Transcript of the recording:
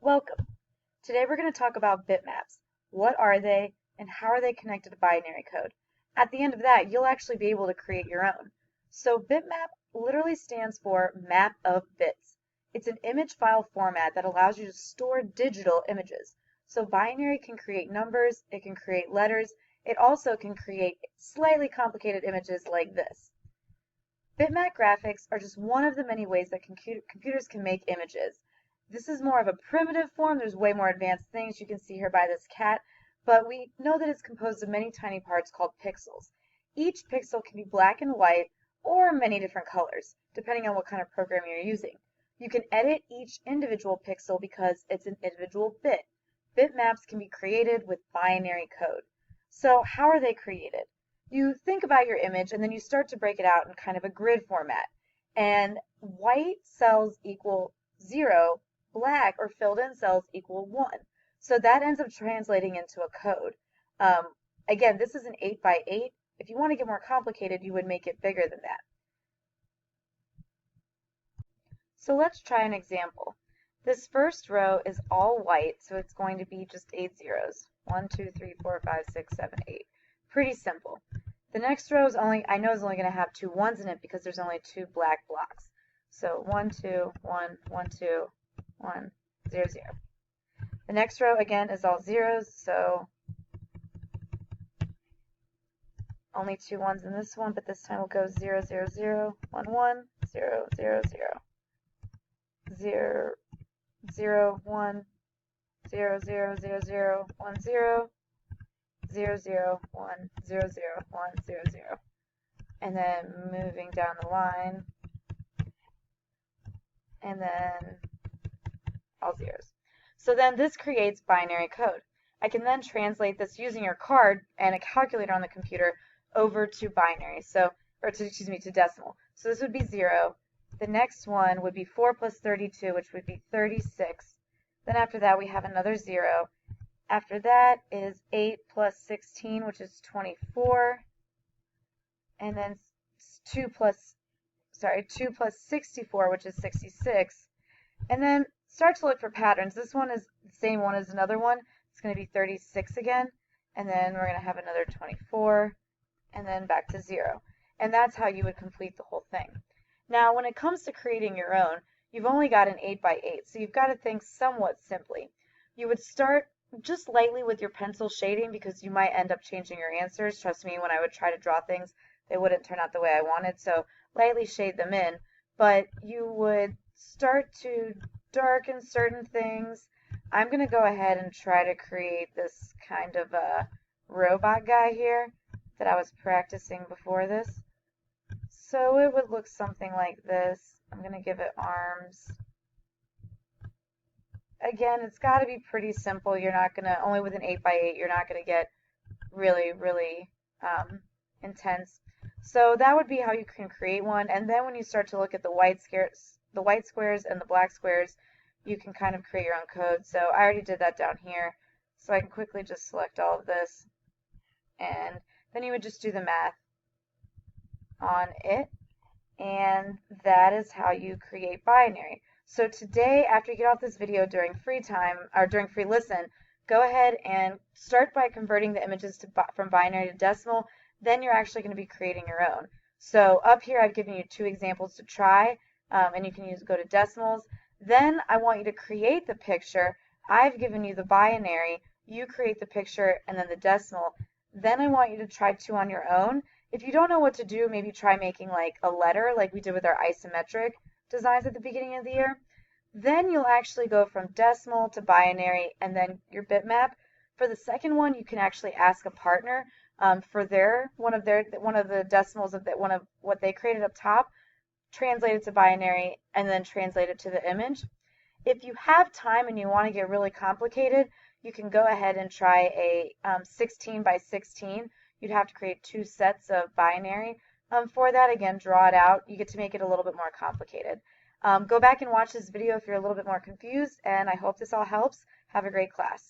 Welcome. Today we're going to talk about bitmaps. What are they and how are they connected to binary code? At the end of that, you'll actually be able to create your own. So bitmap literally stands for map of bits. It's an image file format that allows you to store digital images. So binary can create numbers, it can create letters, it also can create slightly complicated images like this. Bitmap graphics are just one of the many ways that computers can make images. This is more of a primitive form. There's way more advanced things you can see here by this cat, but we know that it's composed of many tiny parts called pixels. Each pixel can be black and white or many different colors, depending on what kind of program you're using. You can edit each individual pixel because it's an individual bit. Bitmaps can be created with binary code. So how are they created? You think about your image and then you start to break it out in kind of a grid format. And white cells equal 0, black or filled in cells equal 1. So that ends up translating into a code. Again, this is an 8 by 8. If you want to get more complicated, you would make it bigger than that. So let's try an example. This first row is all white, so it's going to be just 8 zeros. 1, 2, 3, 4, 5, 6, 7, 8. Pretty simple. The next row is only going to have 2 ones in it because there's only 2 black blocks. So 1, 2, 1, 1, 2, 1, 0, 0. The next row again is all zeros, so only 2 ones in this one, but this time we'll go 0, 0, 0, 1, 1, 0, 0, 0, 0, 0, 1, 0, 0, 0, 0, 1, 0, 0, 0, 1, 0, 0, 1, 0, 0. And then moving down the line, and then all zeros. So then this creates binary code. I can then translate this using your card and a calculator on the computer over to binary, to decimal. So this would be 0. The next one would be 4 plus 32, which would be 36. Then after that we have another 0. After that is 8 plus 16, which is 24. And then 2 plus 64, which is 66. And then start to look for patterns. This one is the same one as another one. It's going to be 36 again. And then we're going to have another 24. And then back to 0. And that's how you would complete the whole thing. Now, when it comes to creating your own, you've only got an 8 by 8. So you've got to think somewhat simply. You would start just lightly with your pencil shading because you might end up changing your answers. Trust me, when I would try to draw things, they wouldn't turn out the way I wanted. So lightly shade them in. But you would start to darken certain things. I'm going to go ahead and try to create this kind of a robot guy here that I was practicing before this. So it would look something like this. I'm going to give it arms. Again, it's got to be pretty simple. You're not going to, only with an 8 by 8, you're not going to get really, really intense. So that would be how you can create one. And then when you start to look at the white squares and the black squares, you can kind of create your own code. So I already did that down here. So I can quickly just select all of this. And then you would just do the math on it. And that is how you create binary. So today, after you get off this video during free time, or during free listen, go ahead and start by converting the images from binary to decimal. Then you're actually going to be creating your own. So up here I've given you 2 examples to try, and you can go to decimals. Then I want you to create the picture. I've given you the binary, you create the picture and then the decimal. Then I want you to try 2 on your own. If you don't know what to do, maybe try making like a letter like we did with our isometric designs at the beginning of the year. Then you'll actually go from decimal to binary and then your bitmap. For the second one, you can actually ask a partner for one of the decimals of what they created up top, translate it to binary, and then translate it to the image. If you have time and you want to get really complicated, you can go ahead and try a 16 by 16. You'd have to create 2 sets of binary. For that, again, draw it out. You get to make it a little bit more complicated. Go back and watch this video if you're a little bit more confused, and I hope this all helps. Have a great class.